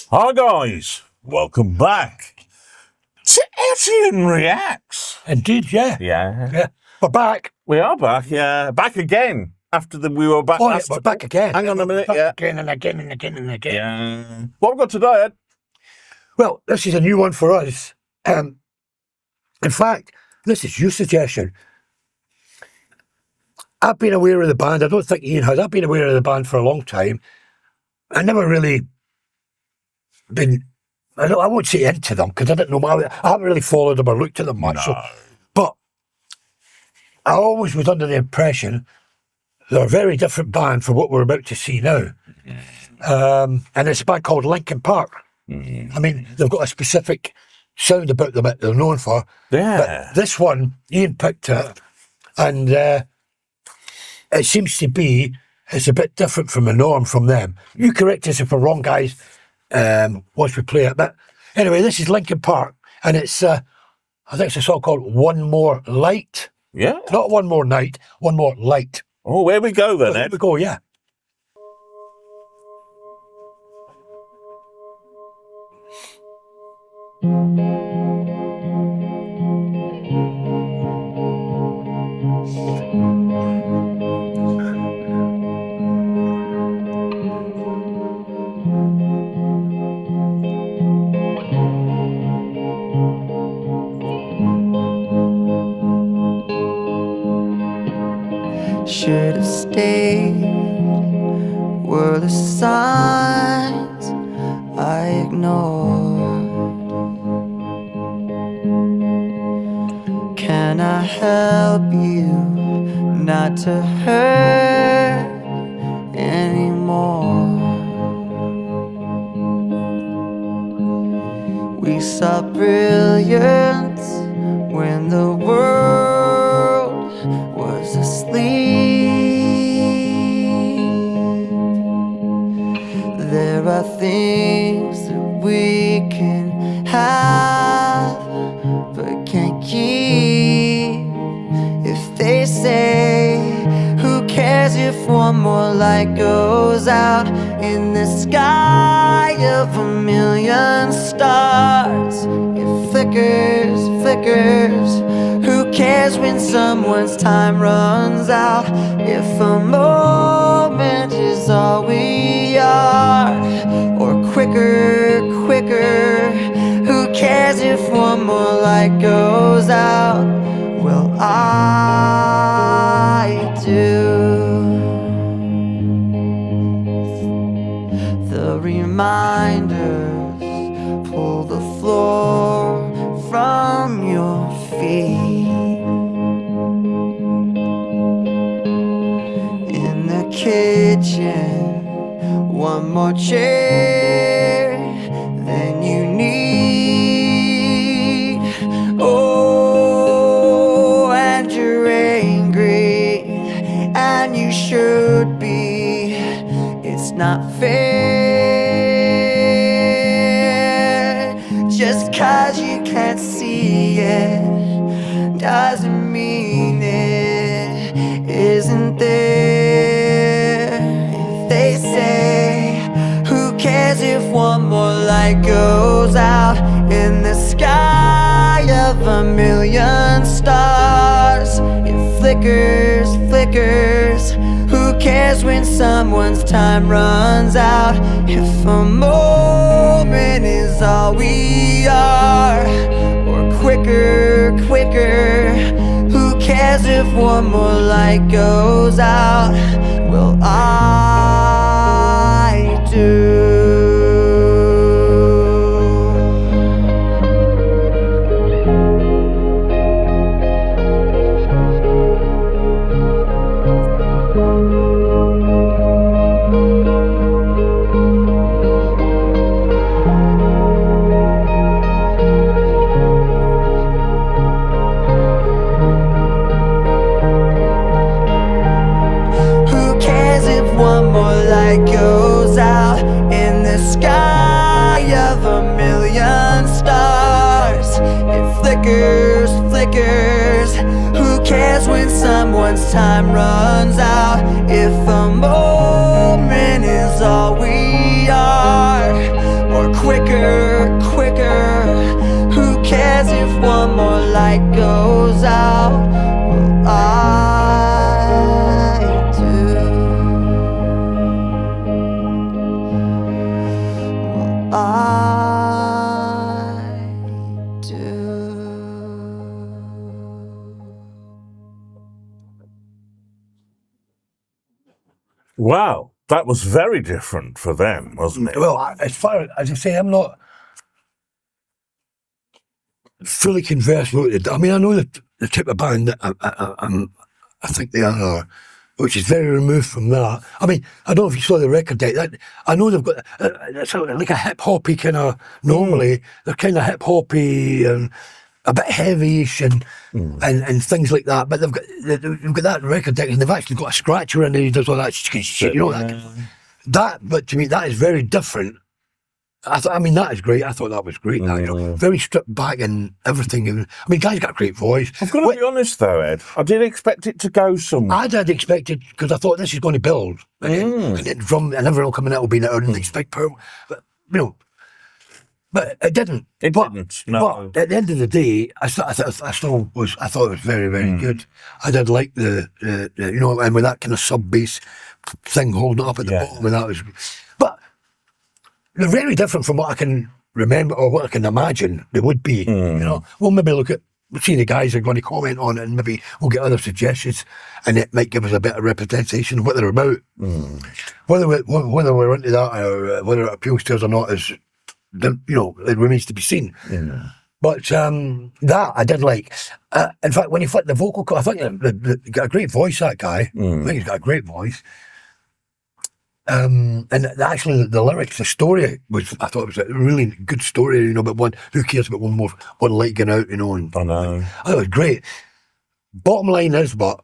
Hi guys, welcome back to Eddian Reacts. Indeed, yeah. Yeah. We're back. We are back, yeah. Back again. After we were back Oh, yeah, last we're back again. Hang on a minute, Back yeah. Again and again and again and again. Yeah. What have we got today, Ed? Well, this is a new one for us. In fact, this is your suggestion. I've been aware of the band. I don't think Ian has. I've been aware of the band for a long time. I never really been, I won't say into them because I didn't know, I haven't really followed them or looked at them much. No. So, but I always was under the impression they're a very different band from what we're about to see now. And it's a band called Linkin Park. I mean, they've got a specific sound about them that they're known for. Yeah. But this one, Ian picked it, and it seems to be, it's a bit different from the norm from them. You correct us if we're wrong, guys, once we play it. But anyway, this is Linkin Park, and it's, I think it's a song called One More Light. Yeah. Not One More Night, One More Light. Oh, where we go then, Here Ed? we go, yeah. Should have stayed, were the signs I ignored. Can I help you not to hurt anymore? We saw brilliance when the world was asleep. There are things that we can have but can't keep. If they say, who cares if one more light goes out in the sky of a million stars? It flickers, flickers. Who cares when someone's time runs out? If a moment is all we are, or quicker, quicker. Who cares if one more light goes out? Well, I do. The reminders pull the floor from your feet. In the kitchen, one more chair than you need. Oh, and you're angry, and you should be. It's not fair. Just 'cause you can't see it doesn't mean it isn't there. If they say, who cares if one more light goes out in the sky of a million stars? It flickers, flickers. Who cares when someone's time runs out? If a moment is all we are, or quicker, quicker. Who cares if one more light goes out? Well, I do. Light goes out in the sky of a million stars. It flickers, flickers. Who cares when someone's time runs out? If a moment is all we quicker, quicker. Who cares if one more light goes out? Well, I do. Well, I do. Wow, that was very different for them, wasn't it? Well, as far as I say, I'm not fully conversed with it. I mean, I know the type of band that I think they are, which is very removed from that. I mean, I don't know if you saw the record deck. I know they've got it's like a hip hoppy kind of. Normally, they're kind of hip hoppy and a bit heavyish and things like that. But they've got that record deck, and they've actually got a scratcher in there. He does all that shit, you know that. But to me, that is very different. I mean, that is great. I thought that was great. That, you know, very stripped back and everything. I mean, guy's got a great voice. I've got to be honest, though, Ed. I did expect it to go somewhere. I did expect it because I thought this is going to build, and then drum and everyone coming out will be out in the big power. But you know, but it didn't. It didn't. No. But at the end of the day, I thought it was very, very good. I did like the you know, and with that kind of sub bass thing holding it up at the bottom, and that was. But they're very different from what I can remember or what I can imagine they would be. You know, we'll maybe we'll see the guys are going to comment on it, and maybe we'll get other suggestions, and it might give us a bit of representation of what they're about. Whether we're into that or whether it appeals to us or not is, you know, it remains to be seen. But that I did like. In fact, when he flipped the vocal cord, I thought he got a great voice. That guy, I think he's got a great voice. And actually, the lyrics, the story I thought it was a really good story, you know, but who cares about one light going out, you know, and I know. I thought it was great. Bottom line is, but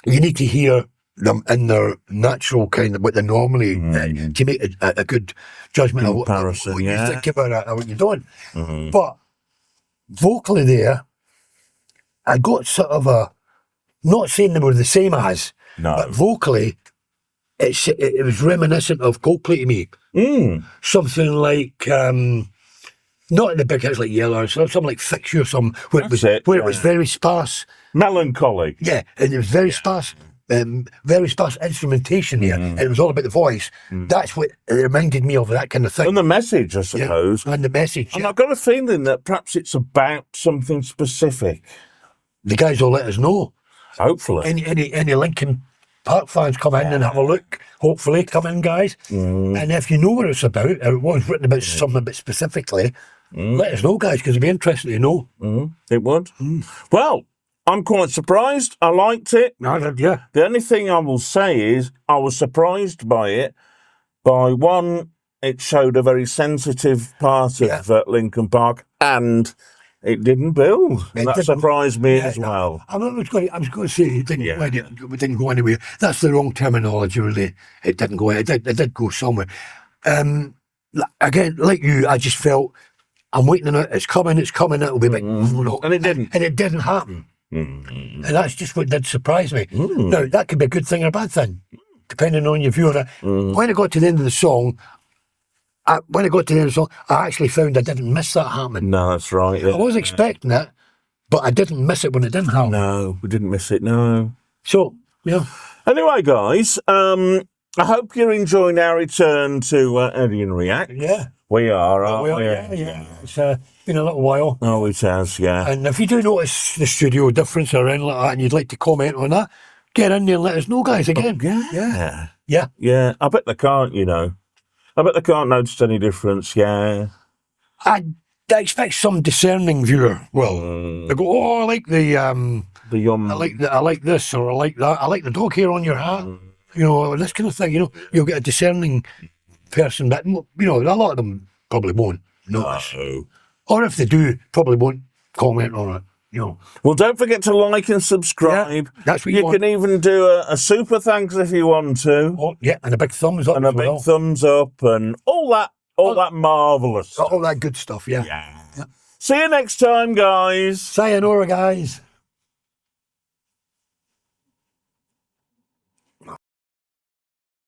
you need to hear them in their natural kind of what they normally, to make a good judgment of what you think about it and what you're doing. But vocally there, I got sort of not saying they were the same as, but vocally, it was reminiscent of Coldplay to me. Something like, not in the big hits like Yellow, something like Fix You or something, where it was very sparse. Melancholy. Yeah, and it was very sparse instrumentation here, and it was all about the voice. That's what it reminded me of, that kind of thing. And the message, I suppose. Yeah, and the message. And I've got a feeling that perhaps it's about something specific. The guys will let us know. Hopefully. Any Linkin Park fans come in and have a look. Hopefully, come in, guys. And if you know what it's about, or it was written about something a bit specifically, let us know, guys, because it'd be interesting to know. It would. Well, I'm quite surprised. I liked it. Yeah. The only thing I will say is I was surprised by it. By one, it showed a very sensitive part of Linkin Park, and it didn't build. That surprised me as well. I was going to say it didn't go anywhere. That's the wrong terminology, really. It didn't go. It did go somewhere. Again, like you, I just felt I'm waiting on it. It's coming. It'll be big, and it didn't. And it didn't happen. And that's just what did surprise me. Now that could be a good thing or a bad thing, depending on your view on it. When I got to the end of the song. I actually found I didn't miss that happening. No, that's right. Yeah. I was expecting it, but I didn't miss it when it didn't happen. No, we didn't miss it, no. So, yeah. Anyway, guys, I hope you're enjoying our return to Eddian React. Yeah. We are, aren't we? Yeah. It's been a little while. Oh, it has, yeah. And if you do notice the studio difference or anything like that, and you'd like to comment on that, get in there and let us know, guys, again. Yeah. I bet they can't, you know. I bet they can't notice any difference, yeah. I expect some discerning viewer will. They go, oh, I like I like this, or I like that. I like the dog hair on your hat. You know, this kind of thing. You know, you'll get a discerning person that, you know, a lot of them probably won't notice. No. Or if they do, probably won't comment on it. You know. Well, don't forget to like and subscribe. Yeah, that's what you want. Can even do a super thanks if you want to. Oh, yeah, and a big thumbs up. And a big thumbs up and all that marvellous stuff. All that good stuff, yeah. See you next time, guys. Sayonara, guys.